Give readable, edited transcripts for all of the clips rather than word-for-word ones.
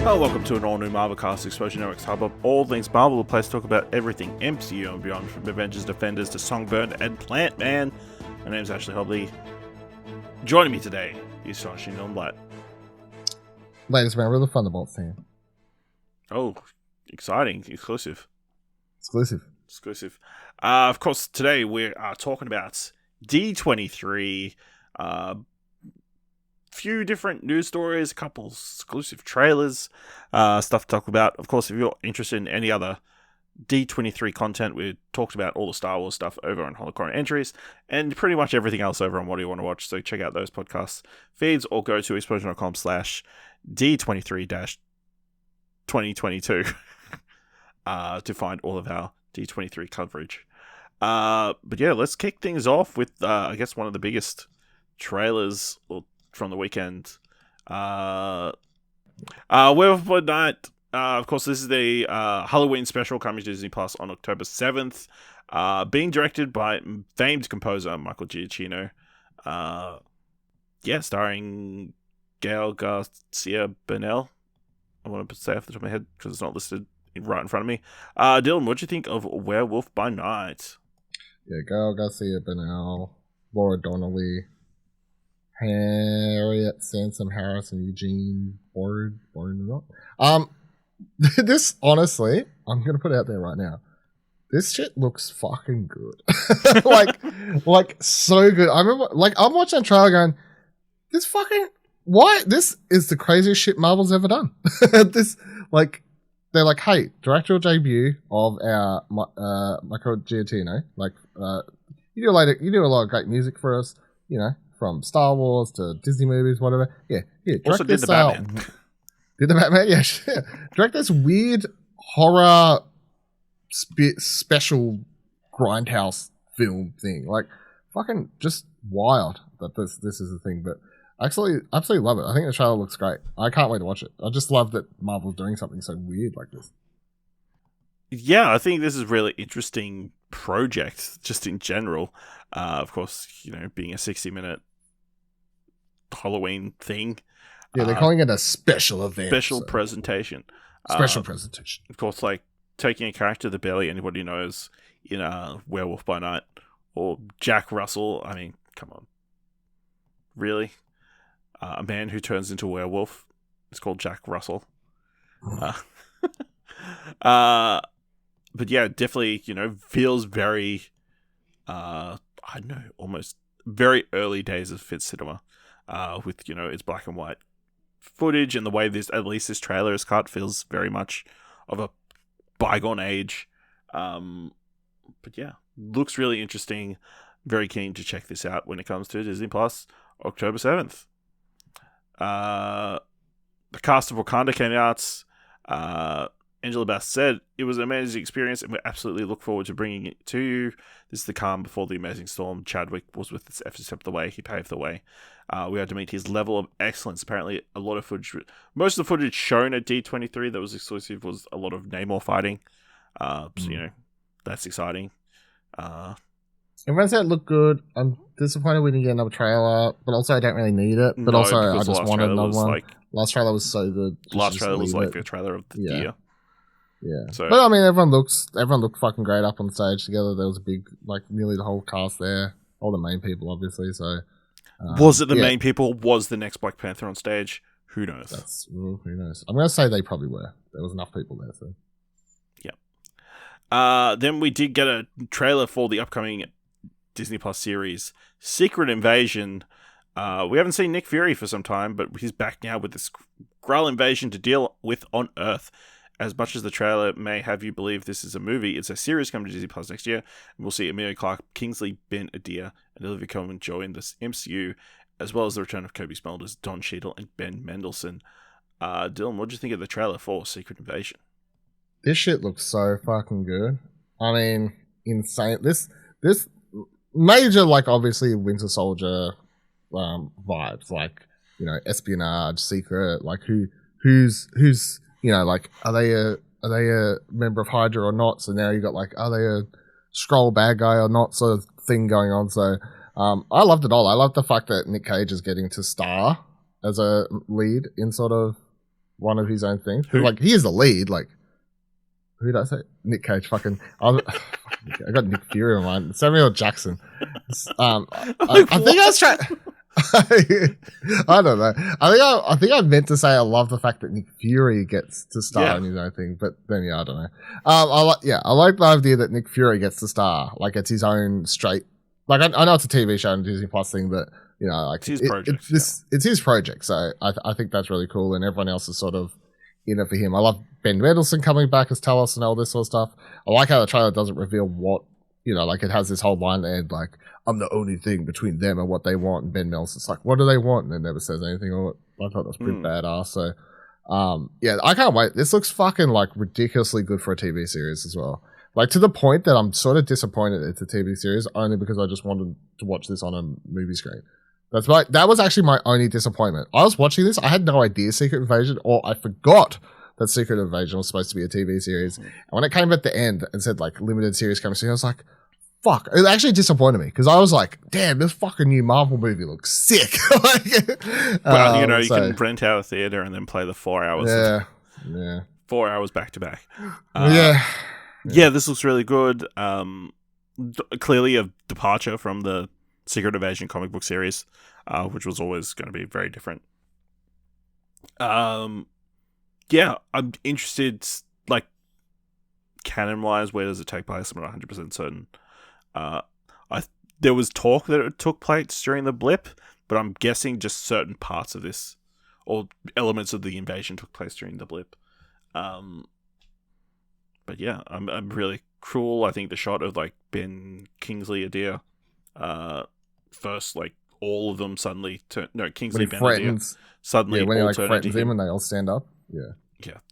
Hello, welcome to an all-new Marvel Cast Explosion Network's hub of all things Marvel, a place to talk about everything MCU and beyond, from Avengers, Defenders to Songbird and Plant Man. My name's Ashley Hobley. Joining me today is Dylan Blight. Latest member of the Thunderbolts team. Oh, exciting. Exclusive. Of course, today we're talking about D23, few different news stories, a couple exclusive trailers, stuff to talk about. Of course, if you're interested in any other D23 content, we talked about all the Star Wars stuff over on Holocron Entries, and pretty much everything else over on What Do You Want to Watch, so check out those podcast feeds, or go to explosion.com/D23-2022 to find all of our D23 coverage. But yeah, let's kick things off with, I guess, one of the biggest trailers from the weekend. Werewolf by Night. Of course, this is the Halloween special coming to Disney Plus on October 7th. Being directed by famed composer Michael Giacchino. Starring Gael Garcia Bernal. I want to say off the top of my head because it's not listed right in front of me. Dylan, what do you think of Werewolf by Night? Yeah, Gael Garcia Bernal, Laura Donnelly, Harriet Sansom Harris, and Eugene Bourne. This, honestly, I'm gonna put it out there right now. This shit looks fucking good. like so good. I remember, I'm watching a trailer going, this is the craziest shit Marvel's ever done. They're like, hey, directorial debut of our Michael Giacchino. You do a lot of great music for us, from Star Wars to Disney movies, whatever. Yeah. Also did the Batman. Did the Batman? Yeah. Direct this weird horror special grindhouse film thing. Fucking just wild that this is a thing. But I absolutely love it. I think the trailer looks great. I can't wait to watch it. I just love that Marvel's doing something so weird like this. Yeah, I think this is a really interesting project, just in general. Of course, being a 60-minute Halloween thing. Yeah, they're calling it a special event. Presentation. Presentation. Of course, taking a character that barely anybody knows in Werewolf by Night, or Jack Russell. I mean, come on. Really? A man who turns into a werewolf is called Jack Russell. But yeah, definitely, feels very, almost very early days of Fitz cinema. With, its black and white footage, and the way this trailer is cut feels very much of a bygone age. But yeah, looks really interesting. Very keen to check this out when it comes to Disney Plus, October 7th. The cast of Wakanda came out. Angela Bass said it was an amazing experience, and we absolutely look forward to bringing it to you. This is the calm before the amazing storm. Chadwick was with us every step of the way. He paved the way. We had to meet his level of excellence. Apparently, a lot of footage, most of the footage shown at D23 that was exclusive was a lot of Namor fighting. So, that's exciting. Everyone said it looked good. I'm disappointed we didn't get another trailer, but also I don't really need it. But also, I just wanted another one. Last trailer was so good. Last trailer was the trailer of the year. Yeah. So, but I mean, everyone looked fucking great up on stage together. There was a big, nearly the whole cast there. All the main people, obviously. So, was it the main people? Was the next Black Panther on stage? Who knows? Who knows? I'm going to say they probably were. There was enough people there. So, yeah. Then we did get a trailer for the upcoming Disney Plus series, Secret Invasion. We haven't seen Nick Fury for some time, but he's back now with this Skrull invasion to deal with on Earth. As much as the trailer may have you believe this is a movie, it's a series coming to Disney Plus next year. And we'll see Emilia Clarke, Kingsley Ben-Adir, and Olivia Colman join this MCU, as well as the return of Kobe Smulders, Don Cheadle, and Ben Mendelsohn. Dylan, what do you think of the trailer for Secret Invasion? This shit looks so fucking good. I mean, insane. This major, obviously Winter Soldier vibes, espionage, secret, who's are they a member of Hydra or not? So now you got are they a Skrull bad guy or not, sort of thing going on. So I loved it all. I loved the fact that Nick Cage is getting to star as a lead in sort of one of his own things. Like, he is the lead. Like, who did I say? Nick Cage. Fucking. I got Nick Fury in mind. Samuel Jackson. I think I was trying. I don't know. I think I meant to say I love the fact that Nick Fury gets to star in his own thing, but then I don't know. I like the idea that Nick Fury gets to star, like it's his own straight. Like I know it's a TV show and Disney Plus thing, but like it's his project. It's his project, so I think that's really cool, and everyone else is sort of in it for him. I love Ben Mendelsohn coming back as Talos and all this sort of stuff. I like how the trailer doesn't reveal what. Like it has this whole line at the end, like, I'm the only thing between them and what they want. And Ben Nelson's like, what do they want? And it never says anything. I thought that was pretty badass. So, I can't wait. This looks fucking like ridiculously good for a TV series as well. Like to the point that I'm sort of disappointed it's a TV series only because I just wanted to watch this on a movie screen. That was actually my only disappointment. I was watching this. I had no idea Secret Invasion, or I forgot that Secret Invasion was supposed to be a TV series. And when it came at the end and said like limited series coming soon, I was like, fuck. It actually disappointed me because I was like, damn, this fucking new Marvel movie looks sick. Well, you can rent out a theater and then play the 4 hours. Yeah. 4 hours back to back. Yeah, this looks really good. Clearly a departure from the Secret Invasion comic book series, which was always going to be very different. Yeah, I'm interested, like, canon-wise, where does it take place? I'm not 100% certain. There was talk that it took place during the blip, but I'm guessing just certain parts of this, or elements of the invasion took place during the blip. But yeah, I'm really cool. I think the shot of, like, Ben Kingsley Adir, first, like, all of them suddenly Kingsley Ben Adir suddenly when he like threatens him and they all stand up. Yeah,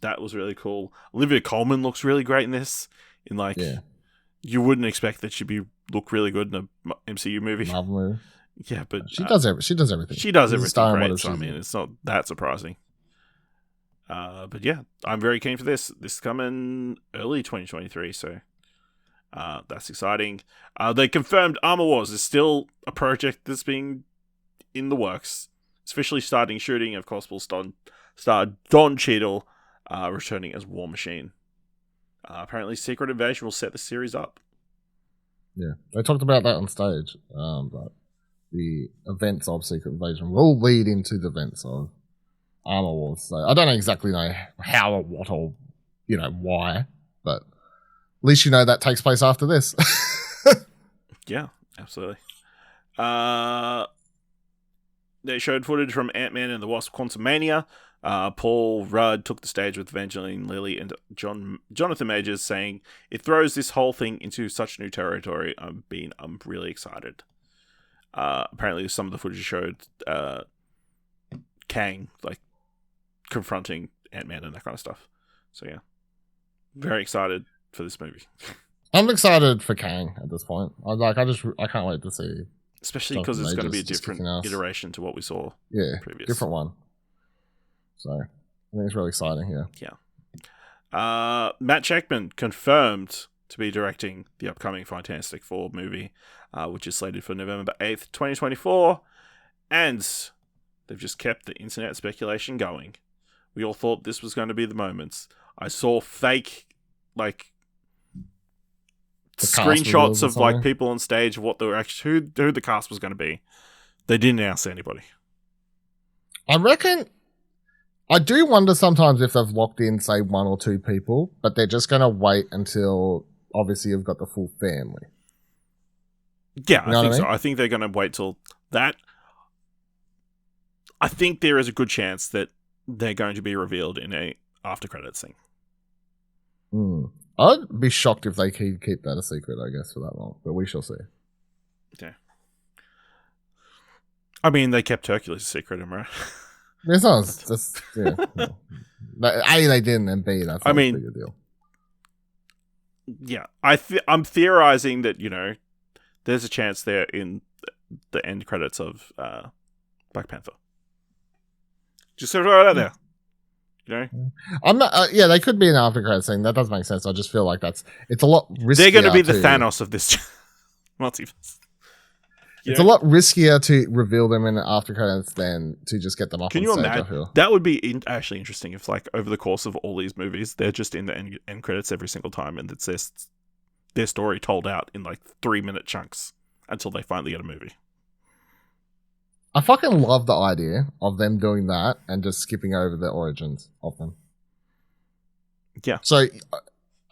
that was really cool. Olivia Colman looks really great in this. You wouldn't expect that she'd look really good in a MCU movie. Marvel movie. Yeah, but she does everything. She does everything great. So, I mean, it's not that surprising. But yeah, I'm very keen for this. This is coming early 2023, so that's exciting. They confirmed Armor Wars is still a project that's being in the works. It's officially starting shooting. Of course, we'll star Don Cheadle returning as War Machine. Apparently, Secret Invasion will set the series up. Yeah, they talked about that on stage. But the events of Secret Invasion will lead into the events of Armor Wars. So I don't exactly know how or what or why, but at least that takes place after this. Yeah, absolutely. They showed footage from Ant-Man and the Wasp: Quantumania. Paul Rudd took the stage with Evangeline Lilly and Jonathan Majors, saying, "It throws this whole thing into such new territory. I'm really excited." Apparently, some of the footage showed Kang like confronting Ant-Man and that kind of stuff. So yeah, very excited for this movie. I'm excited for Kang at this point. I can't wait to see. Especially because it's going to be a different iteration to what we saw. Yeah, previous. Different one. So I think it's really exciting here. Yeah. Matt Shakman confirmed to be directing the upcoming Fantastic Four movie, which is slated for November 8th, 2024. And they've just kept the internet speculation going. We all thought this was going to be the moments. I saw fake, like, screenshots of like people on stage of what they were actually who the cast was going to be. They didn't announce anybody. I reckon. I do wonder sometimes if they've locked in, say, one or two people, but they're just going to wait until obviously you've got the full family. Yeah, I think so. I think they're going to wait till that. I think there is a good chance that they're going to be revealed in a after credits thing. I'd be shocked if they keep that a secret, I guess, for that long, but we shall see. Yeah. I mean, they kept Hercules a secret, am I right? It's not just, yeah. A, they didn't, and B, that's not a big deal. Yeah, I'm theorizing that, there's a chance they're in the end credits of Black Panther. Just sort of right out there. I'm not. They could be an after credits thing. That does make sense. I just feel like it's a lot riskier. They're going to be the Thanos of this multiverse. It's a lot riskier to reveal them in the after credits than to just get them up on stage. Can you imagine? That would be actually interesting if, like, over the course of all these movies, they're just in the end credits every single time, and it's their story told out in, like, 3-minute chunks until they finally get a movie. I fucking love the idea of them doing that and just skipping over the origins of them. Yeah. So,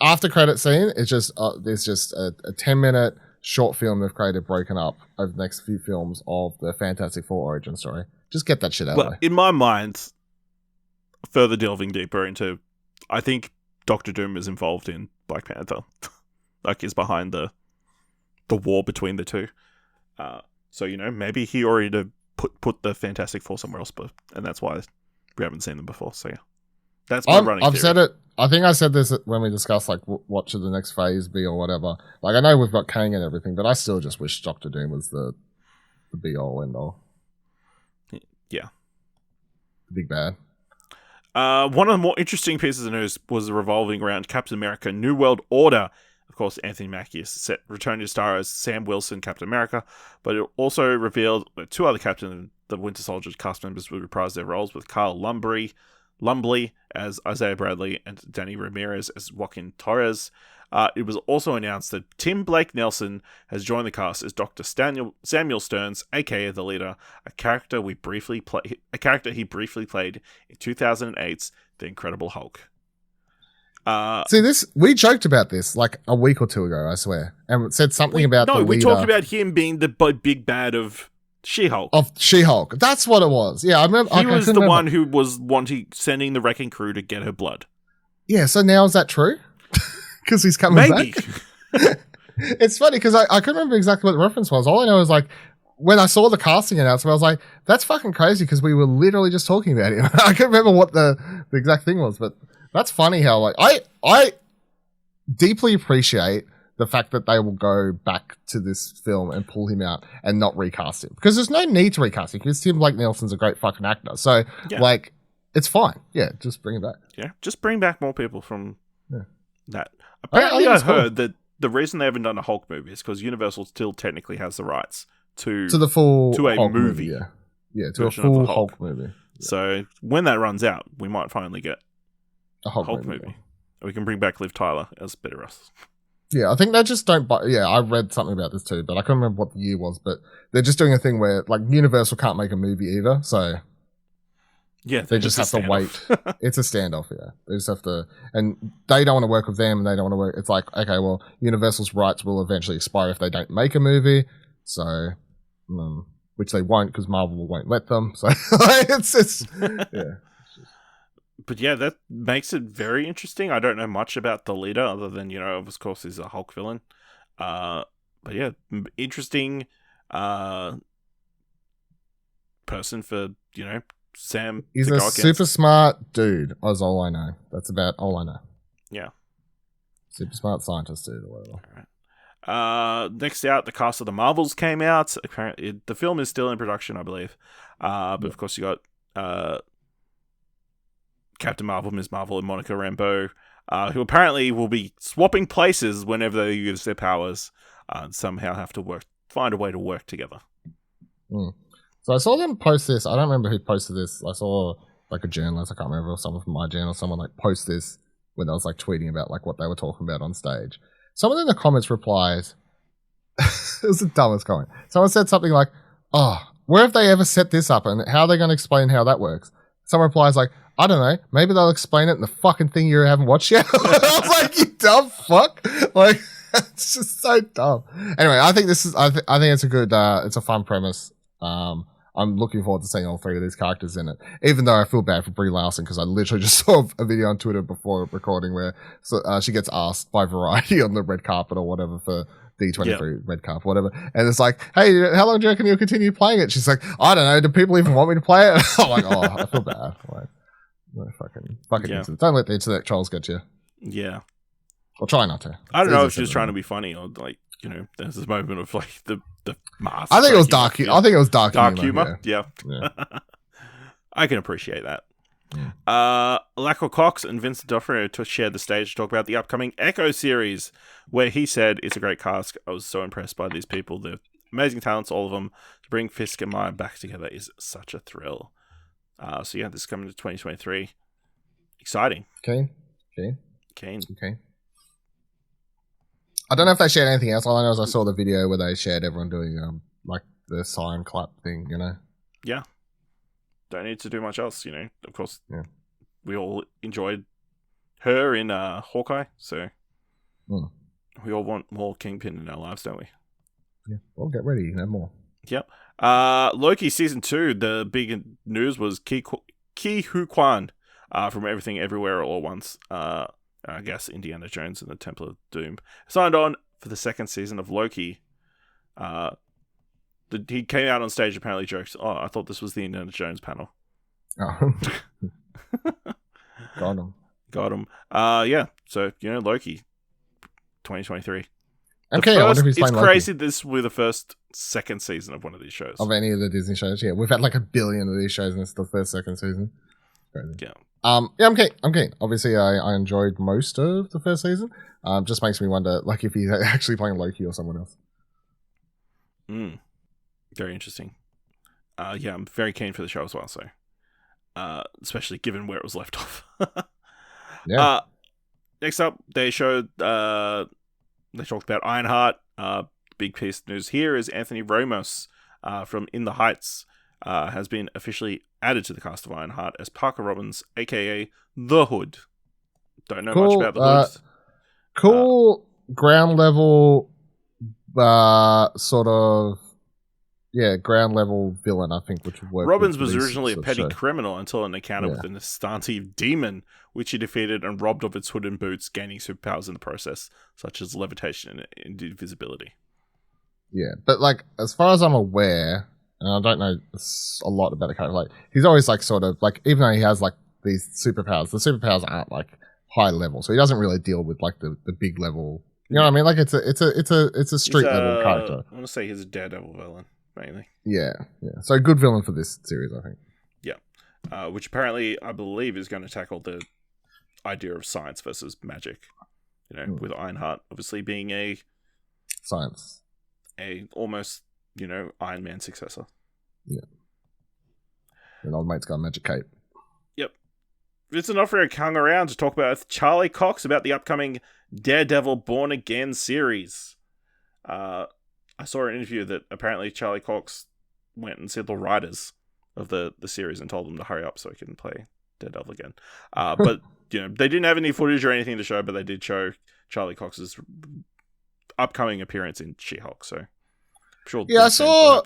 after credit scene, it's just there's just a 10-minute short film they've created broken up over the next few films of the Fantastic Four origin story. Just get that shit out of the way. In my mind, further delving deeper into, I think Doctor Doom is involved in Black Panther. Like, is behind the war between the two. So, you know, maybe he already put the Fantastic Four somewhere else, and that's why we haven't seen them before. So, yeah. That's my running theory. I've said it. I think I said this when we discussed, like, what should the next phase be or whatever. Like, I know we've got Kang and everything, but I still just wish Doctor Doom was the be-all, end-all. Yeah. The big bad. One of the more interesting pieces of news was revolving around Captain America New World Order. Of course, Anthony Mackie is returning to star as Sam Wilson, Captain America, but it also revealed that 2 other Captain the Winter Soldier cast members would reprise their roles, with Carl Lumbly as Isaiah Bradley and Danny Ramirez as Joaquin Torres. It was also announced that Tim Blake Nelson has joined the cast as Dr. Samuel Stearns, aka the Leader, a character he briefly played in 2008's The Incredible Hulk. We joked about this like a week or 2 ago, I swear, and said something about the Leader. No, we talked about him being the big bad of She-Hulk. That's what it was. Yeah, I remember. He was the one who was sending the Wrecking Crew to get her blood. Yeah, so now is that true? Because he's coming back? It's funny because I couldn't remember exactly what the reference was. All I know is, like, when I saw the casting announcement, I was like, that's fucking crazy because we were literally just talking about him. I can't remember what the exact thing was, but that's funny how, like, I deeply appreciate the fact that they will go back to this film and pull him out and not recast him. Because there's no need to recast him because Tim Blake Nelson's a great fucking actor. So, like, it's fine. Yeah, just bring him back. Yeah, just bring back more people from that. Apparently, I heard that the reason they haven't done a Hulk movie is because Universal still technically has the rights to the full to a Hulk movie. Yeah, to a full Hulk movie. Yeah. So, when that runs out, we might finally get a Hulk movie. We can bring back Liv Tyler as Betty Ross. Yeah, I think they just don't buy... Yeah, I read something about this too, but I can't remember what the year was, but they're just doing a thing where, like, Universal can't make a movie either, so... Yeah, they just have to wait. It's a standoff, yeah. They just have to... And they don't want to work with them, and they don't want to work... It's like, okay, well, Universal's rights will eventually expire if they don't make a movie, so... which they won't, because Marvel won't let them, so... it's yeah. But yeah, that makes it very interesting. I don't know much about the Leader other than, you know, of course, he's a Hulk villain. But yeah, interesting person for, you know, Sam. He's a super smart dude, is all I know. That's about all I know. Yeah. Super smart scientist dude or whatever. All right. Next out, the cast of The Marvels came out. Apparently, the film is still in production, I believe. But of course, you got... Captain Marvel, Ms. Marvel, and Monica Rambeau, who apparently will be swapping places whenever they use their powers, and somehow have to find a way to work together. So I saw them post this. I don't remember who posted this. I saw, like, a journalist. I can't remember, someone from my channel. Someone, like, post this when I was, like, tweeting about, like, what they were talking about on stage. Someone in the comments replies, it was the dumbest comment. Someone said something like, "Oh, where have they ever set this up, and how are they going to explain how that works?" Someone replies like, "I don't know. Maybe they'll explain it in the fucking thing you haven't watched yet." I was like, "You dumb fuck!" Like, it's just so dumb. Anyway, I think this is. I think it's a good. It's a fun premise. I'm looking forward to seeing all 3 of these characters in it. Even though I feel bad for Brie Larson because I literally just saw a video on Twitter before recording where she gets asked by Variety on the red carpet or whatever for D23 red carpet, whatever. And it's like, "Hey, how long do you reckon you'll continue playing it?" She's like, "I don't know. Do people even want me to play it?" I'm like, "Oh, I feel bad." Like, no, fucking internet. Don't let the internet trolls get you. Yeah. Or try not to. I don't know if she was trying to be funny or, like, you know, there's this moment of, like, the mask. I think it was dark. I think it was dark humor. Yeah. I can appreciate that. Lachlan Cox and Vincent D'Onofrio shared the stage to talk about the upcoming Echo series, where he said it's a great cast. I was so impressed by these people. They're amazing talents, all of them. To bring Fisk and Maya back together is such a thrill. So yeah, this is coming to 2023. Exciting. Keen. Okay. I don't know if they shared anything else. All I know is I saw the video where they shared everyone doing like the sign clap thing, you know? Yeah. Don't need to do much else, you know. Of course, we all enjoyed her in Hawkeye, so we all want more Kingpin in our lives, don't we? Yeah. Well, get ready. No more. Yep. Loki Season 2, the big news was Ki Hu Kwan from Everything Everywhere All at Once. I guess Indiana Jones and the Temple of Doom signed on for the second season of Loki. He came out on stage, apparently jokes, I thought this was the Indiana Jones panel. Oh. Got him. Yeah, so, you know, Loki, 2023. Okay, I wonder if he's playing It's Loki. crazy this will be the second season of one of these shows. Of any of the Disney shows, yeah. We've had like 1 billion of these shows and it's the second season. Crazy. Yeah. Yeah, I'm keen. Obviously, I enjoyed most of the first season. Just makes me wonder, like, if he's actually playing Loki or someone else. Very interesting. Yeah, I'm very keen for the show as well, so especially given where it was left off. Yeah. Next up, they showed they talked about Ironheart. Big piece of news here is Anthony Ramos from In the Heights has been officially added to the cast of Ironheart as Parker Robbins, aka The Hood. Don't know much about The Hood. Cool ground level, sort of, ground level villain, I think, which would work. Robbins was originally a petty criminal until an encounter with an Astante demon, which he defeated and robbed of its hood and boots, gaining superpowers in the process, such as levitation and invisibility. Yeah, but like, as far as I'm aware, and I don't know a lot about the character, like, he's always like sort of like, even though he has like these superpowers, the superpowers aren't like high level, so he doesn't really deal with like the big level. You know what I mean? Like, it's a street level character. I want to say he's a Daredevil villain, mainly. Yeah. So a good villain for this series, I think. Yeah, which apparently I believe is going to tackle the idea of science versus magic. You know, with Ironheart obviously being a almost, you know, Iron Man successor. Yeah. And old mate's got a magic cape. Yep. Vincent D'Onofrio hung around to talk about Charlie Cox about the upcoming Daredevil Born Again series. I saw an interview that apparently Charlie Cox went and said the writers of the series and told them to hurry up so he can play Daredevil again. But, you know, they didn't have any footage or anything to show, but they did show Charlie Cox's upcoming appearance in She-Hulk, so I'm sure. Yeah, I saw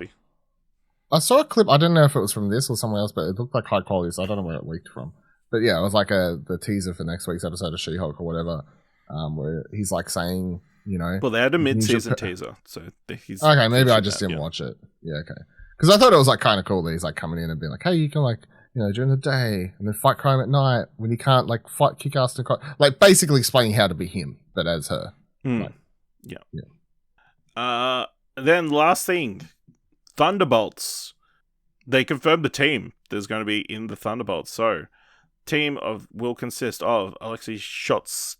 a clip. I don't know if it was from this or somewhere else, but it looked like high quality, so I don't know where it leaked from. But yeah, it was like the teaser for next week's episode of She-Hulk or whatever, where he's like saying, you know. Well, they had a mid-season teaser, so he's okay. Maybe I just didn't watch it. Yeah, okay. Because I thought it was like kind of cool that he's like coming in and being like, "Hey, you can like, you know, during the day and then fight crime at night when you can't like fight kick-ass and like basically explaining how to be him, but as her." Like, yeah. Then last thing, Thunderbolts. They confirmed the team there's going to be in the Thunderbolts. So, team will consist of Alexei Shotsakov,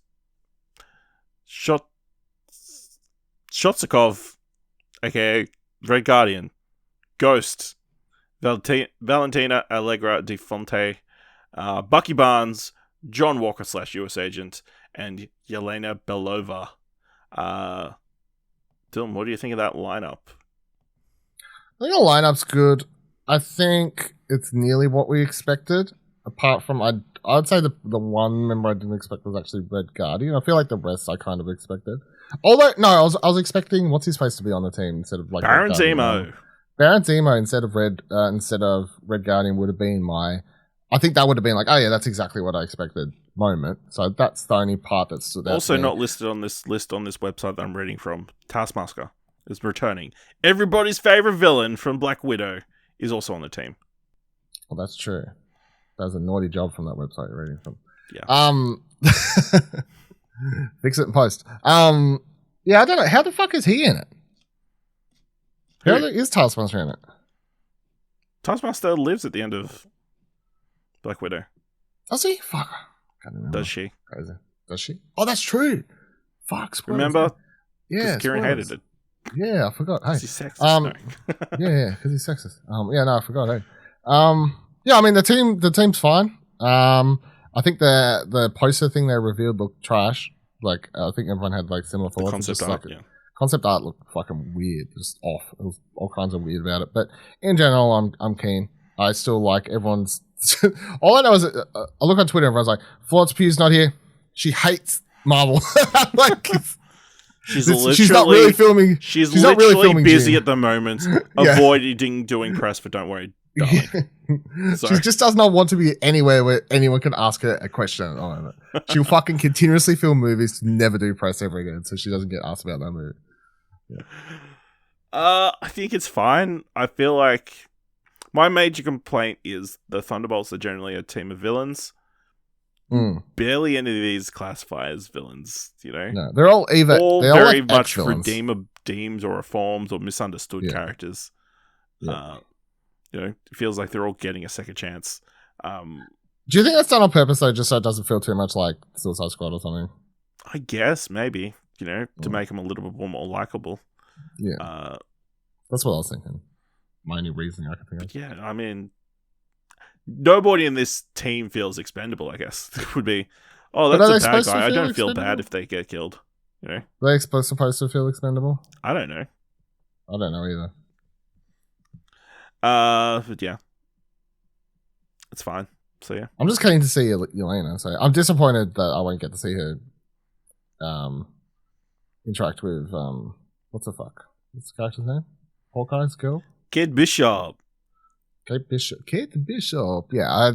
aka Red Guardian, Ghost, Valentina Allegra de Fonte, Bucky Barnes, John Walker / US Agent, and Yelena Belova. Dylan, what do you think of that lineup? I think the lineup's good. I think it's nearly what we expected. Apart from, I'd say the one member I didn't expect was actually Red Guardian. I feel like the rest I kind of expected. Although, no, I was expecting what's he supposed to be on the team instead of like Baron Zemo. Baron Zemo instead of Red Guardian would have been I think that would have been like, oh yeah, that's exactly what I expected moment. So that's the only part that stood out. Also not listed on this list on this website that I'm reading from. Taskmaster is returning. Everybody's favorite villain from Black Widow is also on the team. Well, that's true. That was a naughty job from that website you're reading from. Yeah. Fix it in post. Yeah, I don't know. How the fuck is he in it? How is Taskmaster in it? Taskmaster lives at the end of Black Widow. Does he? Fuck. Does she? Crazy. Does she? Oh, that's true. Fuck. Spoilers. Remember? Yeah. Kieran hated it. Yeah, I forgot. Hey, He's sexist. No. yeah, because he's sexist. Yeah, no, I forgot. Hey, yeah, I mean the team's fine. I think the poster thing they revealed looked trash. Like I think everyone had like similar thoughts. The concept art, yeah. Concept art looked fucking weird, just off. It was all kinds of weird about it. But in general, I'm keen. I still like everyone's. All I know is I look on Twitter. Everyone's like, Florence Pugh's not here. She hates Marvel. Like. She's not really filming. She's not literally really filming busy June. at the moment, avoiding doing press. But don't worry, darling. She just does not want to be anywhere where anyone can ask her a question at the moment. She'll fucking continuously film movies, never do press ever again, so she doesn't get asked about that movie. Yeah. I think it's fine. I feel like my major complaint is the Thunderbolts are generally a team of villains. Barely any of these classify as villains, you know? No, they're all either they're very like much ex-villains. redeemed or reformed or misunderstood characters. Yeah. You know, it feels like they're all getting a second chance. Do you think that's done on purpose though, just so it doesn't feel too much like Suicide Squad or something? I guess maybe, you know, to make them a little bit more likable. Yeah, that's what I was thinking. My only reason I could think of. Yeah, I mean, nobody in this team feels expendable, I guess. It would be, oh, that's a bad guy. I don't feel bad if they get killed. You know? Are they supposed to feel expendable? I don't know. I don't know either. But yeah. It's fine. So yeah. I'm just keen to see Yelena. So I'm disappointed that I won't get to see her interact with what's the character's name? Hawkeye's girl? Kate Bishop. Kate Bishop. Yeah,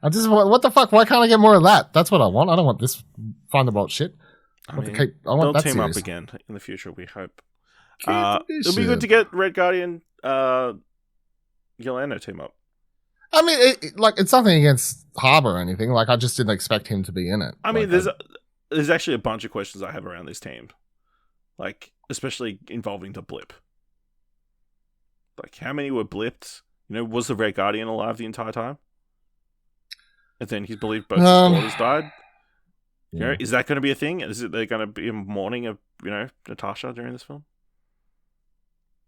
I just want, what the fuck? Why can't I get more of that? That's what I want. I don't want this Thunderbolt shit. I want they'll team series. up again in the future, we hope. Kate It'll be good to get Red Guardian Yelena team up. I mean, it's nothing against Harbor or anything. Like, I just didn't expect him to be in it. I mean, there's actually a bunch of questions I have around this team. Like, especially involving the blip. Like, how many were blipped? You know, was the Red Guardian alive the entire time? And then he's believed both his daughters died? You know, is that going to be a thing? Is it they're going to be mourning of, you know, Natasha during this film?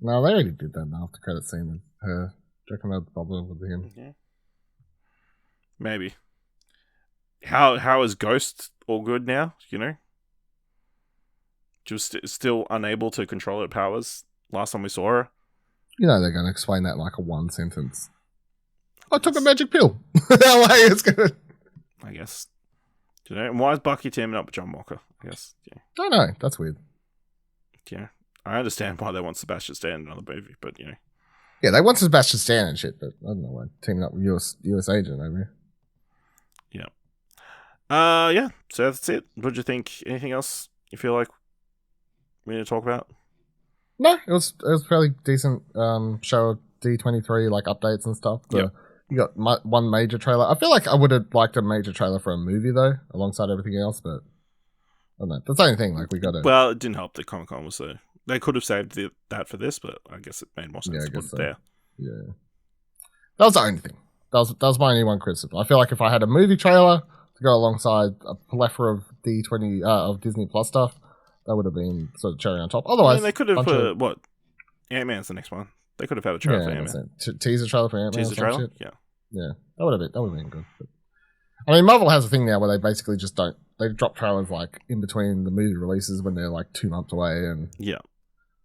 No, they already did that in the after credit scene with her. Do you reckon they'll bother with him? Yeah. Maybe. How is Ghost all good now? You know? Just still unable to control her powers last time we saw her? You know they're going to explain that in like a one sentence. I took a magic pill. It's gonna... I guess. Do you know? And why is Bucky teaming up with John Walker? I guess. Yeah. I don't know. That's weird. Yeah. I understand why they want Sebastian Stan in another movie, but, you know. Yeah, they want Sebastian Stan and shit, but I don't know why. Teaming up with US agent over here. Yeah. Yeah. So that's it. What do you think? Anything else you feel like we need to talk about? No, it was fairly decent show of D23, like updates and stuff. You got one major trailer. I feel like I would have liked a major trailer for a movie though, alongside everything else. But I don't know. That's the only thing. Like we got to. Well, it didn't help that Comic-Con was there. They could have saved that for this, but I guess it made more sense to put it there. Yeah, that was the only thing. That was my only one criticism. I feel like if I had a movie trailer to go alongside a plethora of D20 of Disney Plus stuff, that would have been sort of cherry on top. Otherwise, I mean, they could have put what? Ant-Man's the next one. They could have had a trailer for Ant-Man. Teaser trailer for Ant-Man. Teaser trailer? Shit. Yeah. That would have been good. But, I mean, Marvel has a thing now where they basically just they drop trailers like in between the movie releases when they're like 2 months away, and they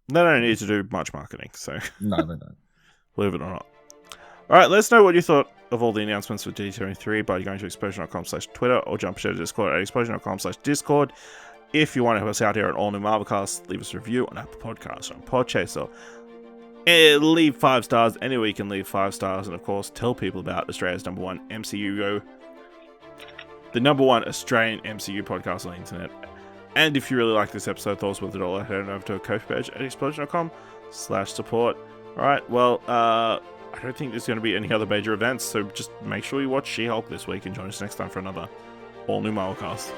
don't need to do much marketing. So no, they don't. Believe it or not. All right, let us know what you thought of all the announcements for D23 by going to explosion.com/Twitter or jump share to Discord at explosion.com/Discord. If you want to help us out here at All New Marvelcast, leave us a review on Apple Podcasts or on Podchaser. And leave 5 stars anywhere you can leave 5 stars. And of course, tell people about Australia's #1 MCU, the #1 Australian MCU podcast on the internet. And if you really like this episode, thoughts worth it all, head on over to a Ko-fi page at explosion.com/support. Alright, well, I don't think there's going to be any other major events, so just make sure you watch She-Hulk this week and join us next time for another All New Marvelcast.